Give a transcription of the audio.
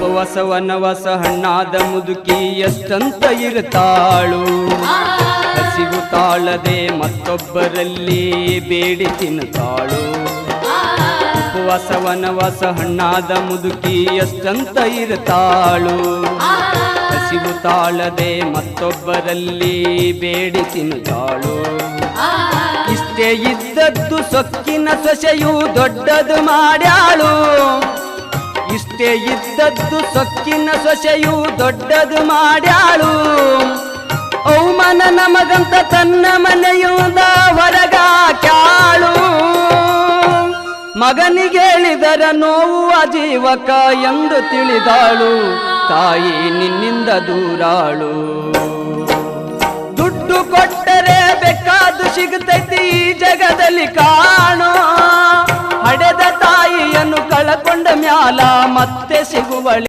ಉಪವಾಸ ವನವಾಸ ಹಣ್ಣಾದ ಮುದುಕಿ ಎಷ್ಟಂತ ಇರುತ್ತಾಳು ಹಸಿವು ತಾಳದೆ ಮತ್ತೊಬ್ಬರಲ್ಲಿ ಬೇಡಿ ತಿನ್ನುತ್ತಾಳು ಉಪವಾಸ ವನವಾಸ ಹಣ್ಣಾದ ಮುದುಕಿ ಎಷ್ಟಂತ ಇರುತ್ತಾಳು ಹಸಿವು ತಾಳದೆ ಮತ್ತೊಬ್ಬರಲ್ಲಿ ಬೇಡಿ ತಿನ್ನುತ್ತಾಳು ಇಷ್ಟೇ ಇದ್ದದ್ದು ಸೊಕ್ಕಿನ ಸೊಸೆಯು ದೊಡ್ಡದು ಮಾಡ್ಯಾಳು ಇಷ್ಟೇ ಇದ್ದದ್ದು ಸೊಕ್ಕಿನ ಸೊಸೆಯು ದೊಡ್ಡದು ಮಾಡ್ಯಾಳು ಅವಮಾನ ನಮಗಂತ ತನ್ನ ಮನೆಯಿಂದ ಹೊರಗಾಕ್ಯಾಳು ಮಗನಿಗೆ ಹೇಳಿದರ ನೋವು ಅಜೀವಕ ಎಂದು ತಿಳಿದಾಳು ತಾಯಿ ನಿನ್ನಿಂದ ದೂರಾಳು ದುಡ್ಡು ಕೊಟ್ಟರೆ ಬೇಕಾದು ಸಿಗುತ್ತೈತಿ ಈ ಜಗದಲ್ಲಿ ಕಾಣೋ ಹಡೆದ ತಾಯಿಯನ್ನು ಕಳಕೊಂಡ ಮ್ಯಾಲ ಮತ್ತೆ ಸಿಗುವಳಿ